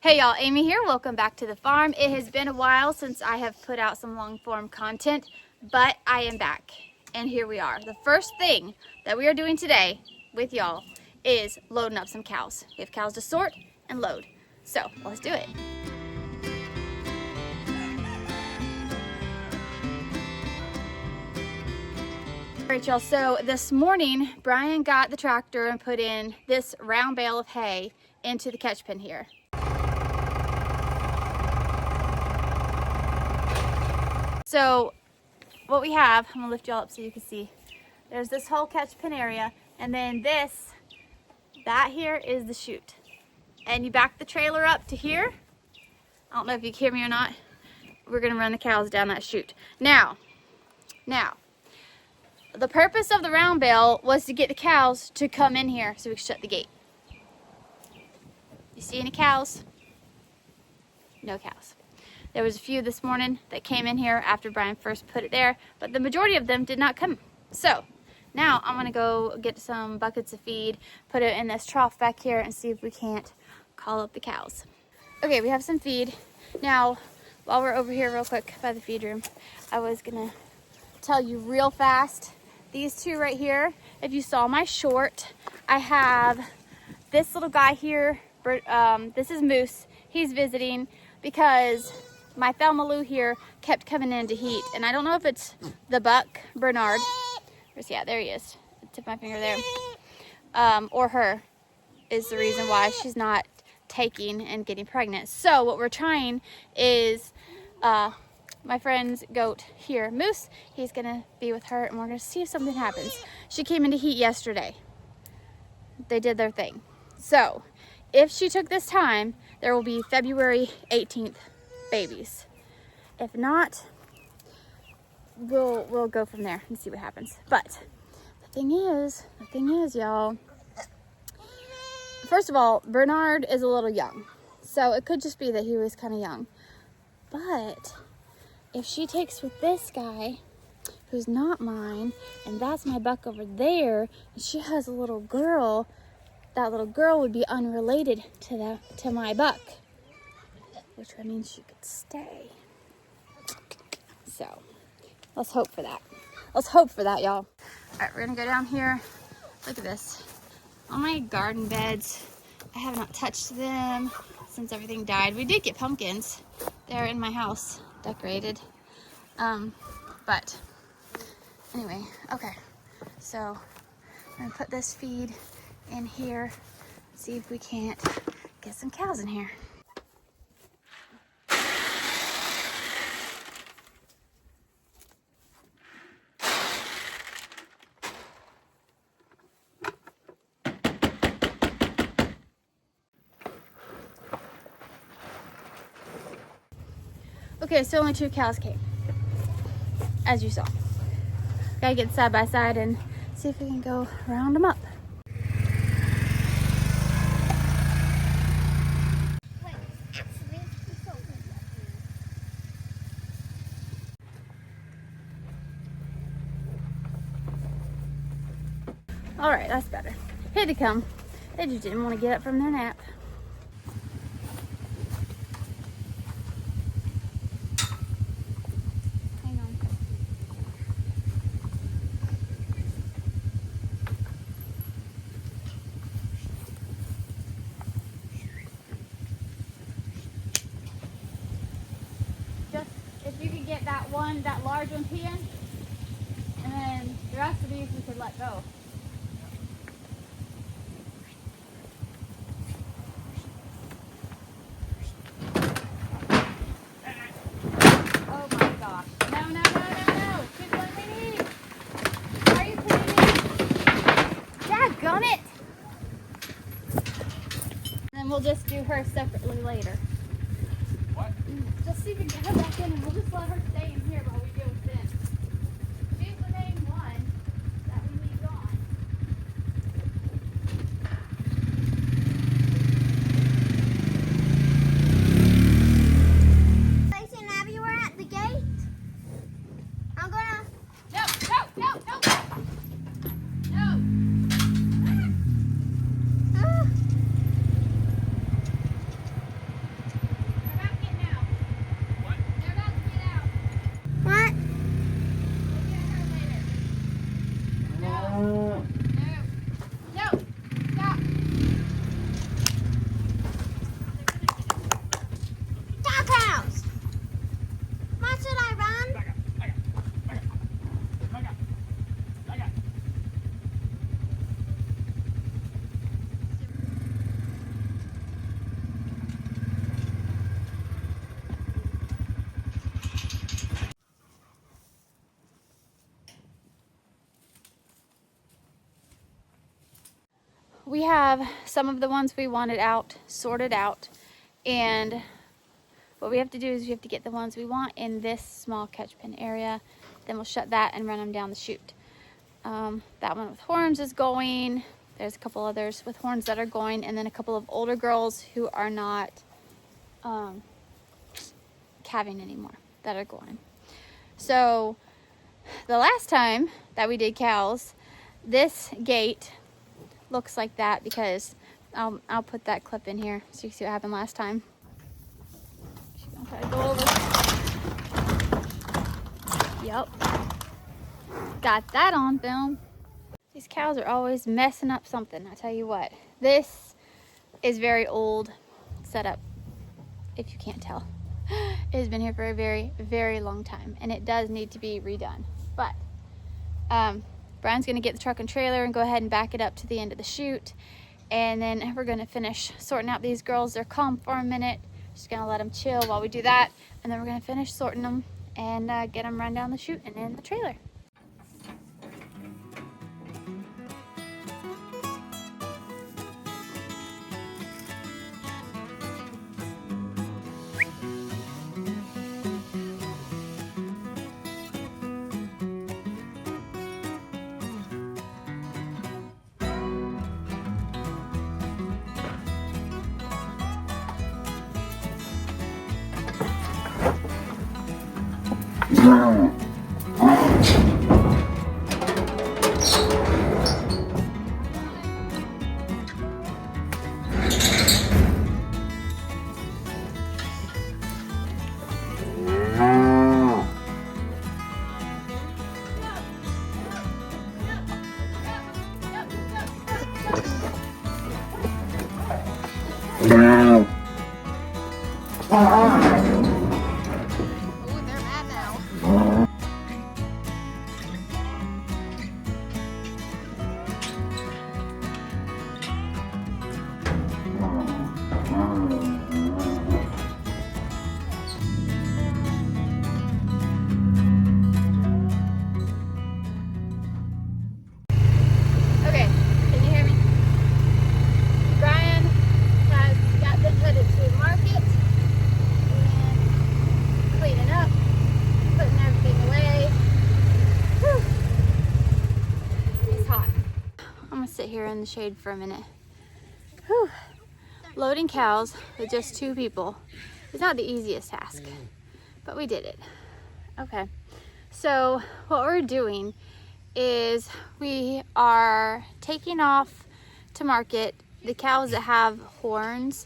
Hey y'all, Amy here. Welcome back to the farm. It has been a while since I have put out some long form content, but I am back and here we are. The first thing that we are doing today with y'all is loading up some cows. We have cows to sort and load. So let's do it. All right, y'all, so this morning Brian got the tractor and put in this round bale of hay into the catch pen here. So what we have, I'm gonna lift y'all up so you can see. There's this whole catch pen area, and then that here is the chute. And you back the trailer up to here. I don't know if you can hear me or not. We're gonna run the cows down that chute. Now, the purpose of the round bale was to get the cows to come in here so we could shut the gate. You see any cows? No cows. There was a few this morning that came in here after Brian first put it there, but the majority of them did not come. So now I'm gonna go get some buckets of feed, put it in this trough back here, and see if we can't call up the cows. Okay, we have some feed. Now, while we're over here real quick by the feed room, I was gonna tell you real fast, these two right here, if you saw my short, I have this little guy here, this is Moose. He's visiting because my Thelma Lou here kept coming in to heat, and I don't know if it's the buck, Bernard, yeah, there he is, tip my finger there, or her is the reason why she's not taking and getting pregnant. So what we're trying is my friend's goat here, Moose, he's gonna be with her and we're gonna see if something happens. She came into heat yesterday. They did their thing. So if she took this time, there will be February 18th babies. If not, we'll go from there and see what happens. But the thing is, y'all, first of all, Bernard is a little young, so it could just be that he was kind of young. But if she takes with this guy, who's not mine, and that's my buck over there, and she has a little girl, that little girl would be unrelated to my buck, which means she could stay. So let's hope for that. Let's hope for that, y'all. All right, we're gonna go down here. Look at this. All my garden beds, I have not touched them since everything died. We did get pumpkins. They're in my house, decorated. But anyway, okay. So I'm gonna put this feed in here, see if we can't get some cows in here. Okay, so only 2 cows came, as you saw. Gotta get side by side and see if we can go round them up. All right, that's better. Here they come. They just didn't want to get up from their nap. Hang on. Just if you could get that large one peeing, and then the rest of these we could let go. We'll just do her separately later. What? Just so you can get her back in, and we'll just let her stay in here while we deal with them. She's the main one that we need gone. Lacey and Abby were at the gate. I'm gonna... No! we have some of the ones we wanted out, sorted out, and what we have to do is we have to get the ones we want in this small catch pen area. Then we'll shut that and run them down the chute. That one with horns is going. There's a couple others with horns that are going, and then a couple of older girls who are not calving anymore that are going. So the last time that we did cows, this gate looks like that because I'll put that clip in here so you can see what happened last time. She's gonna try to go over. Yep. Got that on film. These cows are always messing up something, I tell you what. This is very old setup, if you can't tell. It has been here for a very, very long time, and it does need to be redone. But Brian's gonna get the truck and trailer and go ahead and back it up to the end of the chute, and then we're gonna finish sorting out these girls. They're calm for a minute. Just gonna let them chill while we do that, and then we're gonna finish sorting them and get them run down the chute and in the trailer. Sit here in the shade for a minute. Whew. Loading cows with just 2 people is not the easiest task, but we did it. Okay, so what we're doing is we are taking off to market the cows that have horns,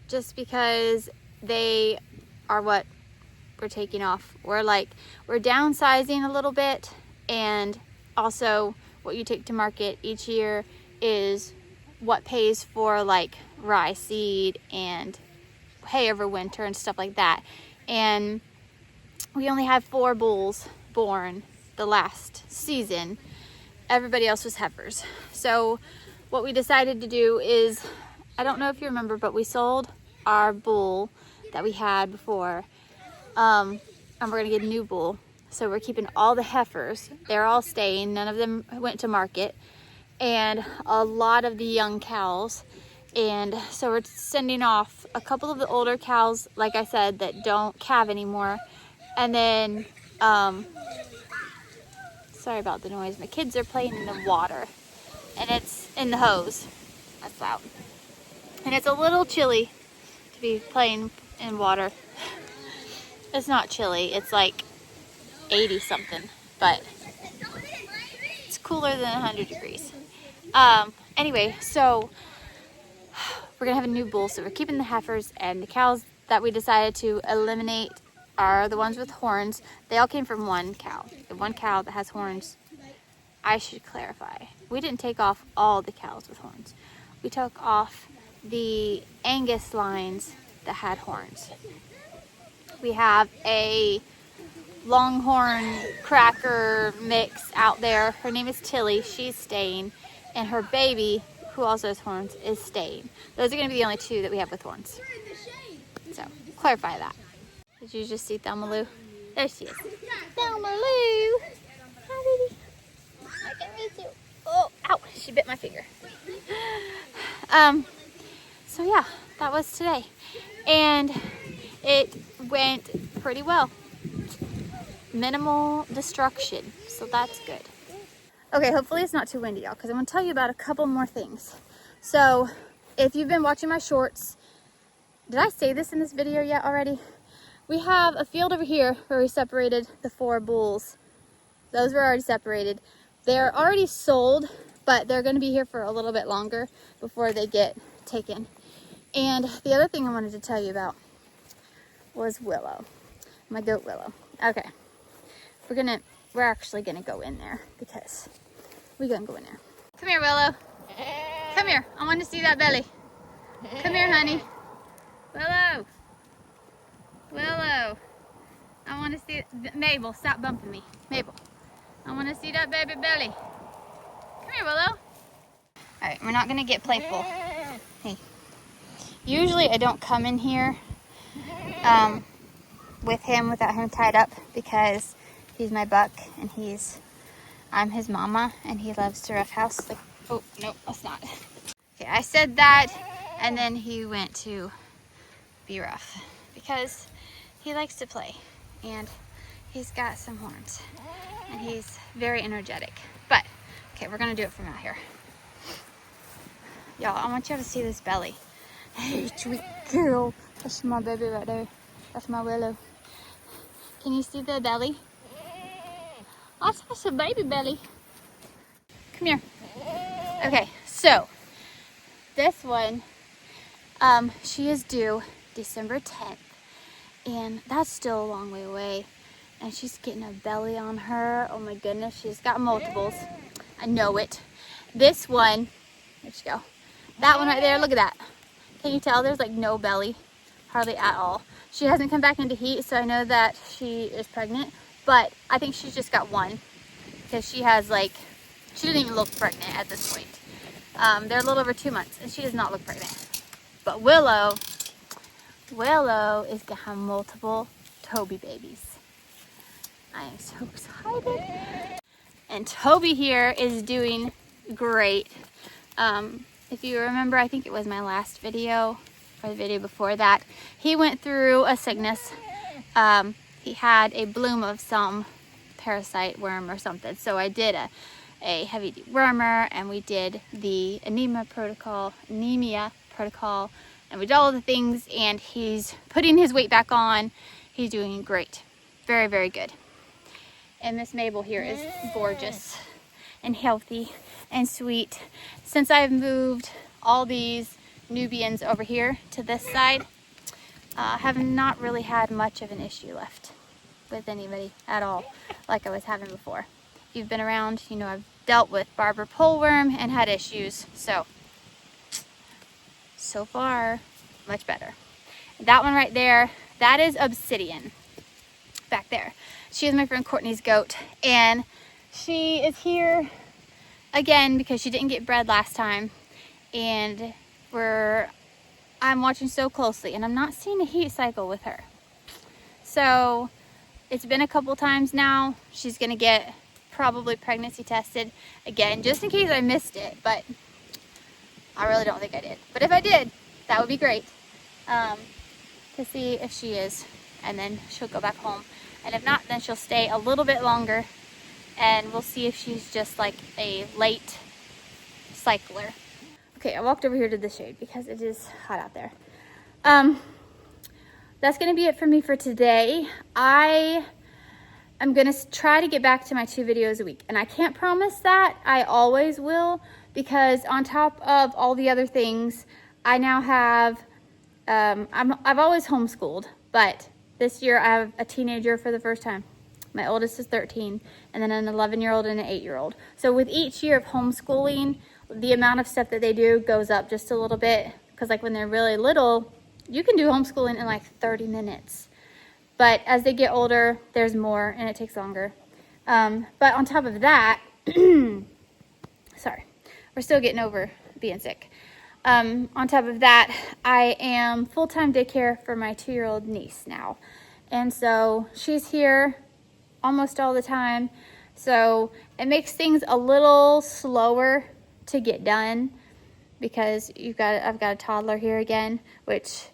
just because they are what we're taking off. We're downsizing a little bit, and also what you take to market each year is what pays for like rye seed and hay over winter and stuff like that. And we only had 4 bulls born the last season. Everybody else was heifers. So what we decided to do is, I don't know if you remember, but we sold our bull that we had before, and we're gonna get a new bull. So we're keeping all the heifers. They're all staying. None of them went to market. And a lot of the young cows. And so we're sending off a couple of the older cows, like I said, that don't calve anymore. And then, sorry about the noise. My kids are playing in the water. And it's in the hose. That's loud. And it's a little chilly to be playing in water. It's not chilly. It's like 80 something, but it's cooler than 100 degrees. Anyway, so we're gonna have a new bull, so we're keeping the heifers, and the cows that we decided to eliminate are the ones with horns. They all came from one cow. The one cow that has horns, I should clarify, we didn't take off all the cows with horns. We took off the Angus lines that had horns. We have a Longhorn cracker mix out there. Her name is Tilly. She's staying, and her baby, who also has horns, is staying. Those are going to be the only 2 that we have with horns. So clarify that. Did you just see Thelma Lou? There she is. Thelma Lou. Hi, baby. I can miss you. Oh, ow, she bit my finger. So yeah, that was today. And it went pretty well. Minimal destruction, so that's good. Okay, hopefully it's not too windy, y'all, because I'm going to tell you about a couple more things. So, if you've been watching my shorts, did I say this in this video yet already? We have a field over here where we separated the 4 bulls. Those were already separated. They're already sold, but they're going to be here for a little bit longer before they get taken. And the other thing I wanted to tell you about was Willow, my goat Willow. Okay, we're actually gonna go in there because we're gonna go in there. Come here, Willow. Come here. I want to see that belly. Come here, honey. Willow. Willow. I want to see Mabel. Stop bumping me, Mabel. I want to see that baby belly. Come here, Willow. All right, we're not gonna get playful. Hey. Usually I don't come in here with him without him tied up because he's my buck and I'm his mama and he loves to roughhouse. Like, oh, no, that's not. Okay, I said that and then he went to be rough because he likes to play and he's got some horns and he's very energetic. But, okay, we're gonna do it from out here. Y'all, I want y'all to see this belly. Hey, sweet girl. That's my baby right there. That's my Willow. Can you see the belly? Oh, that's a baby belly. Come here. Okay, so this one, she is due December 10th, and that's still a long way away. And she's getting a belly on her. Oh my goodness, she's got multiples. I know it. This one, where'd she go? That one right there, look at that. Can you tell there's like no belly? Hardly at all. She hasn't come back into heat, so I know that she is pregnant, but I think she's just got one because she has like, she doesn't even look pregnant at this point. They're a little over 2 months and she does not look pregnant. But Willow is gonna have multiple Toby babies. I am so excited. And Toby here is doing great. If you remember, I think it was my last video or the video before that, he went through a sickness. He had a bloom of some parasite worm or something. So I did a heavy dewormer and we did the anemia protocol, and we did all of the things, and he's putting his weight back on. He's doing great. Very, very good. And Miss Mabel here is gorgeous and healthy and sweet. Since I've moved all these Nubians over here to this side, have not really had much of an issue left with anybody at all like I was having before. If you've been around, you know I've dealt with barber poleworm and had issues, so far much better. That one right there, that is Obsidian back there. She is my friend Courtney's goat, and she is here again because she didn't get bred last time, and I'm watching so closely and I'm not seeing a heat cycle with her. So it's been a couple times now. She's gonna get probably pregnancy tested again, just in case I missed it, but I really don't think I did. But if I did, that would be great, to see if she is, and then she'll go back home. And if not, then she'll stay a little bit longer and we'll see if she's just like a late cycler. Okay, I walked over here to the shade because it is hot out there. That's gonna be it for me for today. I'm gonna try to get back to my 2 videos a week, and I can't promise that I always will, because on top of all the other things, I now have, I've always homeschooled, but this year I have a teenager for the first time. My oldest is 13, and then an 11-year-old and an 8-year-old. So with each year of homeschooling, the amount of stuff that they do goes up just a little bit, because like when they're really little, you can do homeschooling in like 30 minutes. But as they get older, there's more and it takes longer. But on top of that, sorry, we're still getting over being sick. On top of that, I am full-time daycare for my 2-year-old niece now. And so she's here almost all the time. So it makes things a little slower to get done because I've got a toddler here again, which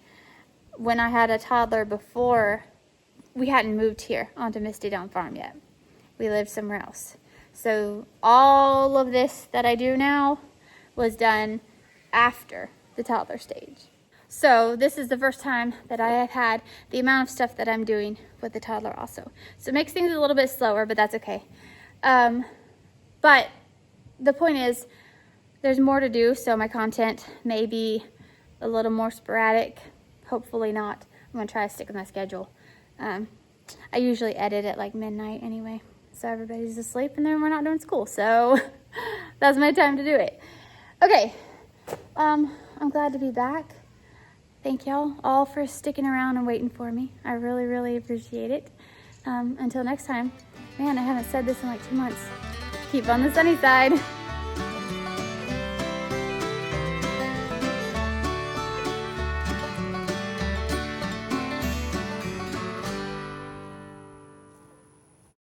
when I had a toddler before, we hadn't moved here onto MistyDawnFarm yet. We lived somewhere else. So all of this that I do now was done after the toddler stage. So this is the first time that I have had the amount of stuff that I'm doing with the toddler also. So it makes things a little bit slower, but that's okay. But the point is, there's more to do, so my content may be a little more sporadic. Hopefully not. I'm gonna try to stick with my schedule. I usually edit at like midnight anyway, so everybody's asleep and then we're not doing school, so that's my time to do it. Okay, I'm glad to be back. Thank y'all all for sticking around and waiting for me. I really, really appreciate it. Until next time, man, I haven't said this in like 2 months. Keep on the sunny side.